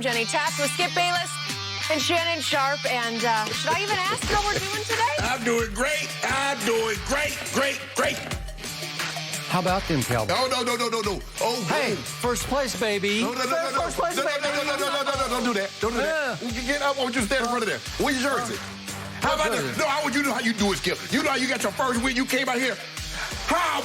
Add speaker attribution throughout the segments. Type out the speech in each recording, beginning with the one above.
Speaker 1: Jenny Taft with Skip Bayless and Shannon Sharp. And should I even ask how we're doing today?
Speaker 2: I'm doing great. I'm doing great, great, great.
Speaker 3: How about them Cowboys?
Speaker 2: No. Oh,
Speaker 3: hey, first place, baby.
Speaker 2: No.
Speaker 3: First place, baby.
Speaker 2: No, don't do that. Don't do that. Get up. I want you to stand in front of there. Where's your jersey? How about that? No, how would you know how you do it, Skip? You know how you got your first win. You came out here. How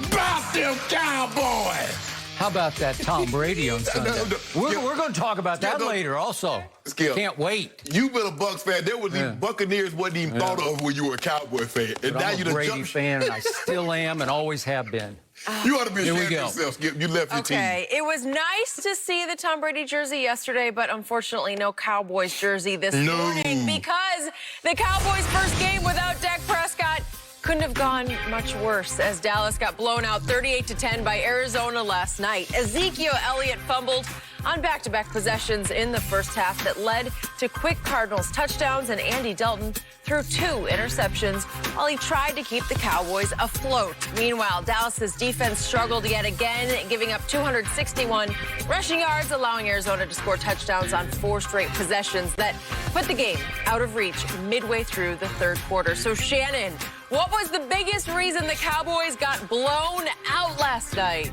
Speaker 2: about them Cowboys?
Speaker 3: How about that Tom Brady on Sunday? We're going to talk about that later also.
Speaker 2: Skip.
Speaker 3: Can't wait.
Speaker 2: You've been a Bucs fan. There was these Buccaneers wasn't even thought of when you were a Cowboy fan. And
Speaker 3: But
Speaker 2: now
Speaker 3: I'm
Speaker 2: you're
Speaker 3: a Brady fan, and I still am and always have been.
Speaker 2: You ought to be ashamed of
Speaker 3: go.
Speaker 2: yourself, Skip. You left your team.
Speaker 1: Okay, it was nice to see the Tom Brady jersey yesterday, but unfortunately no Cowboys jersey this morning because the Cowboys' first game without Dak Prescott couldn't have gone much worse as Dallas got blown out 38-10 by Arizona last night. Ezekiel Elliott fumbled on back-to-back possessions in the first half that led to quick Cardinals touchdowns, and Andy Dalton threw 2 interceptions while he tried to keep the Cowboys afloat. Meanwhile, Dallas's defense struggled yet again, giving up 261 rushing yards, allowing Arizona to score touchdowns on 4 straight possessions that put the game out of reach midway through the third quarter. So, Shannon, what was the biggest reason the Cowboys got blown out last night?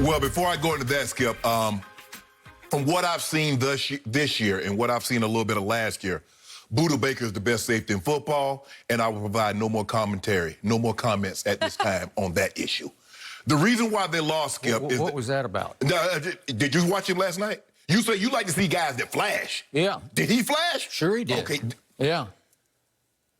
Speaker 2: Well, before I go into that, Skip, from what I've seen this year and what I've seen a little bit of last year, Buda Baker is the best safety in football, and I will provide no more commentary, no more comments at this time on that issue. The reason why they lost, Skip, is...
Speaker 3: What was that about?
Speaker 2: Did you watch it last night? You say you like to see guys that flash.
Speaker 3: Yeah.
Speaker 2: Did he flash?
Speaker 3: Sure he did.
Speaker 2: Okay.
Speaker 3: Yeah.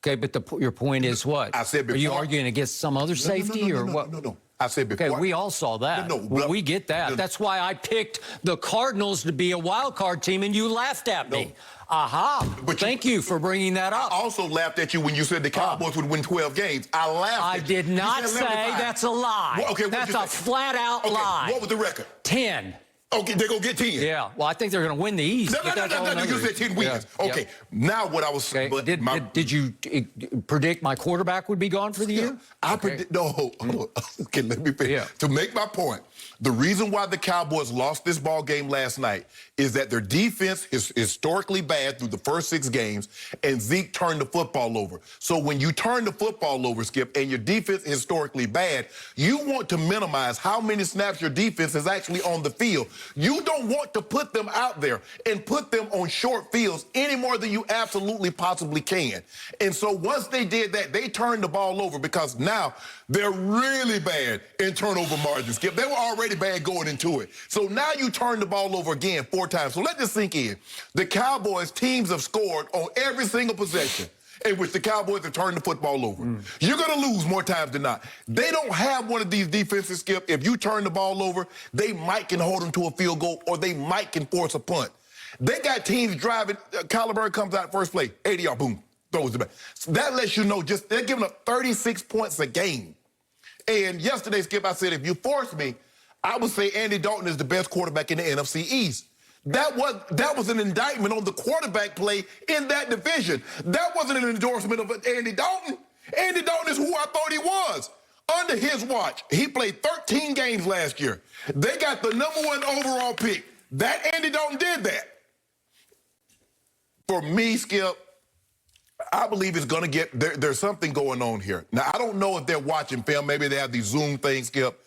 Speaker 3: Okay, but your point is what?
Speaker 2: I said before...
Speaker 3: Are you arguing against some other safety or what?
Speaker 2: No. I said before...
Speaker 3: Okay, we all saw that. We get that. That's why I picked the Cardinals to be a wild card team, and you laughed at me. Aha. But thank you for bringing that up.
Speaker 2: I also laughed at you when you said the Cowboys would win 12 games. I laughed at you.
Speaker 3: I did not say that's a lie.
Speaker 2: Well, okay,
Speaker 3: that's a flat-out lie.
Speaker 2: What was the record?
Speaker 3: 10.
Speaker 2: Okay, they're going to get 10.
Speaker 3: Yeah, well, I think they're going to win the East.
Speaker 2: No, you said 10 wins.
Speaker 3: Yeah.
Speaker 2: Okay, now what I was saying...
Speaker 3: Okay. Did you predict my quarterback would be gone for the year?
Speaker 2: I predict... No, okay, let me finish.
Speaker 3: Yeah.
Speaker 2: To make my point, the reason why the Cowboys lost this ball game last night is that their defense is historically bad through the first 6 games, and Zeke turned the football over. So when you turn the football over, Skip, and your defense is historically bad, you want to minimize how many snaps your defense is actually on the field. You don't want to put them out there and put them on short fields any more than you absolutely possibly can. And so once they did that, they turned the ball over because now they're really bad in turnover margins, Skip. They were already bad going into it. So now you turn the ball over again 4 times. So let this sink in. The Cowboys teams have scored on every single possession in which the Cowboys have turned the football over. You're going to lose more times than not. They don't have one of these defenses, Skip. If you turn the ball over, they might can hold them to a field goal or they might can force a punt. They got teams driving. Kyler Murray comes out first play, 80-yard, boom, throws it back. So that lets you know just they're giving up 36 points a game. And yesterday, Skip, I said, if you force me, I would say Andy Dalton is the best quarterback in the NFC East. That was an indictment on the quarterback play in that division. That wasn't an endorsement of Andy Dalton. Andy Dalton is who I thought he was. Under his watch, he played 13 games last year. They got the #1 overall pick. That Andy Dalton did that. For me, Skip, I believe it's going to get, there's something going on here. Now, I don't know if they're watching film. Maybe they have these Zoom things, Skip.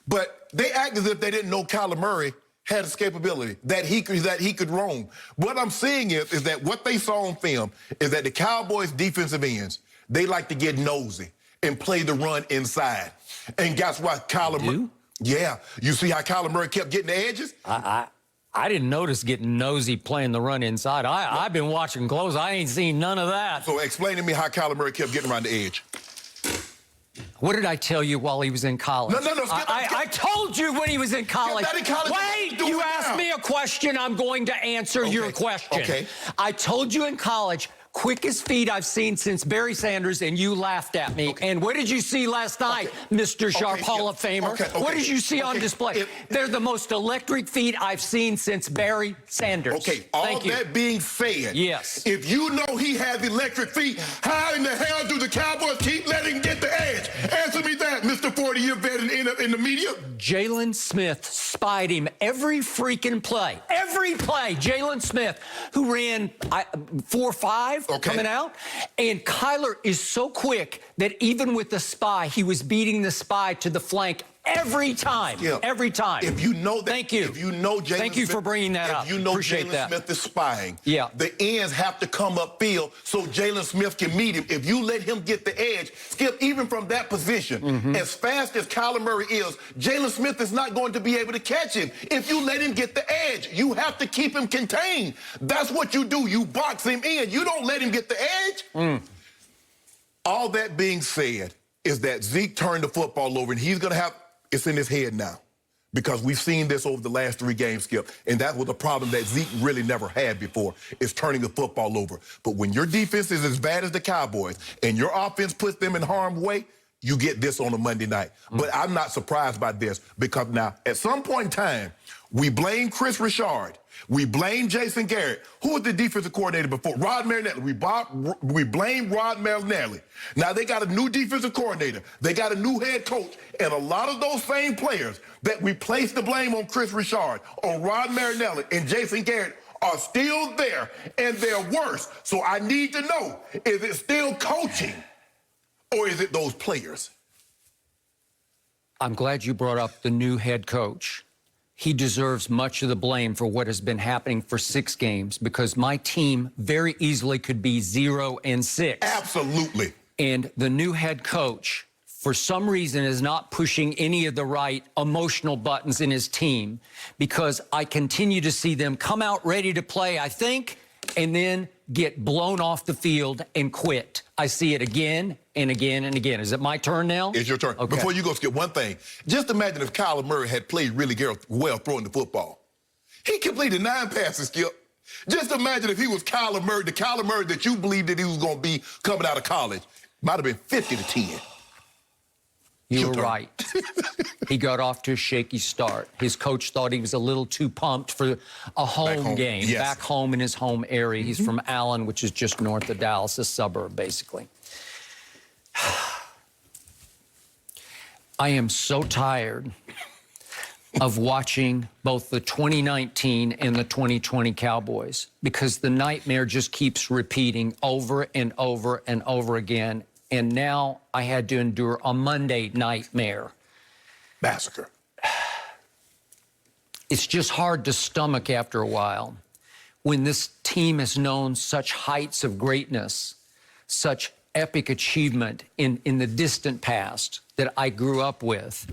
Speaker 2: But they act as if they didn't know Kyler Murray had escapability, that he could roam. What I'm seeing is that what they saw on film is that the Cowboys' defensive ends, they like to get nosy and play the run inside. And guess what? Kyler Murray... Yeah. You see how Kyler Murray kept getting the edges?
Speaker 3: I didn't notice getting nosy playing the run inside. I've been watching close. I ain't seen none of that.
Speaker 2: So explain to me how Kyler Murray kept getting around the edge.
Speaker 3: What did I tell you while he was in college?
Speaker 2: No, Skip,
Speaker 3: I told you when he was in college. Wait, you asked me a question. I'm going to answer your question.
Speaker 2: Okay.
Speaker 3: I told you in college, quickest feet I've seen since Barry Sanders, and you laughed at me. And what did you see last night, Mr. Sharp, Hall of Famer? What did you see on display? They're the most electric feet I've seen since Barry Sanders.
Speaker 2: Okay, all that being said,
Speaker 3: yes.
Speaker 2: If you know he has electric feet, how in the hell do the Cowboys keep letting him get the edge? Answer me that, Mr. 40-year vet in the in the media?
Speaker 3: Jalen Smith spied him every freaking play. Every play. Jalen Smith, who ran 4.5 coming out. And Kyler is so quick that even with the spy, he was beating the spy to the flank every time. Every time.
Speaker 2: If you know that,
Speaker 3: thank you.
Speaker 2: If you know Jalen
Speaker 3: Thank you
Speaker 2: Smith,
Speaker 3: for bringing that up.
Speaker 2: If you know
Speaker 3: Appreciate
Speaker 2: Jalen
Speaker 3: that.
Speaker 2: Smith is spying,
Speaker 3: the
Speaker 2: ends have to come upfield so Jalen Smith can meet him. If you let him get the edge, Skip, even from that position, as fast as Kyler Murray is, Jalen Smith is not going to be able to catch him. If you let him get the edge, you have to keep him contained. That's what you do. You box him in. You don't let him get the edge. All that being said is that Zeke turned the football over, and he's going to have it's in his head now, because we've seen this over the last 3 games, Skip, and that was a problem that Zeke really never had before, is turning the football over. But when your defense is as bad as the Cowboys and your offense puts them in harm's way, you get this on a Monday night. But I'm not surprised by this, because now, at some point in time, we blame Chris Richard. We blame Jason Garrett. Who was the defensive coordinator before? Rod Marinelli. We blame Rod Marinelli. Now they got a new defensive coordinator. They got a new head coach. And a lot of those same players that we placed the blame on Chris Richard, on Rod Marinelli, and Jason Garrett are still there, and they're worse. So I need to know, is it still coaching, or is it those players?
Speaker 3: I'm glad you brought up the new head coach. He deserves much of the blame for what has been happening for 6 games, because my team very easily could be 0-6.
Speaker 2: Absolutely.
Speaker 3: And the new head coach, for some reason, is not pushing any of the right emotional buttons in his team, because I continue to see them come out ready to play, I think, and then get blown off the field and quit. I see it again and again and again. Is it my turn now?
Speaker 2: It's your turn.
Speaker 3: Okay.
Speaker 2: Before you go, Skip, one thing. Just imagine if Kyler Murray had played really well throwing the football. He completed 9 passes, Skip. Just imagine if he was Kyler Murray, the Kyler Murray that you believed that he was going to be coming out of college. Might have been 50-10.
Speaker 3: You were right. He got off to a shaky start. His coach thought he was a little too pumped for a home game, back home in his home area. He's from Allen, which is just north of Dallas, a suburb, basically. I am so tired of watching both the 2019 and the 2020 Cowboys, because the nightmare just keeps repeating over and over and over again. And now I had to endure a Monday nightmare.
Speaker 2: Massacre.
Speaker 3: It's just hard to stomach after a while when this team has known such heights of greatness, such epic achievement in the distant past that I grew up with.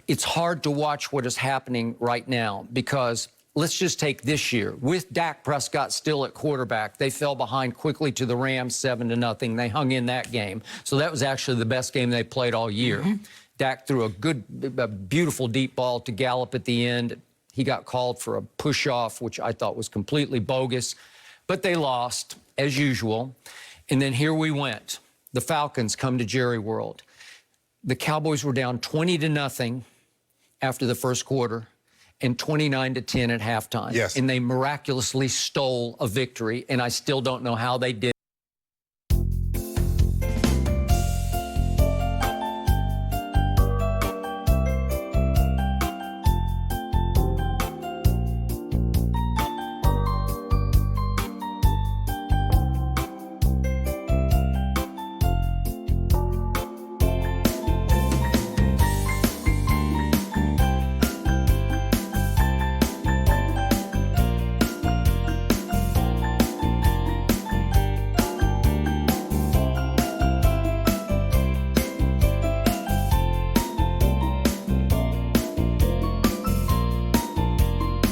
Speaker 3: It's hard to watch what is happening right now, because let's just take this year. With Dak Prescott still at quarterback, they fell behind quickly to the Rams 7-0. They hung in that game. So that was actually the best game they played all year. Dak threw a beautiful deep ball to Gallup at the end. He got called for a push-off, which I thought was completely bogus. But they lost, as usual. And then here we went. The Falcons come to Jerry World. The Cowboys were down 20-0 after the first quarter, and 29-10 at halftime.
Speaker 2: Yes.
Speaker 3: And they miraculously stole a victory, and I still don't know how they did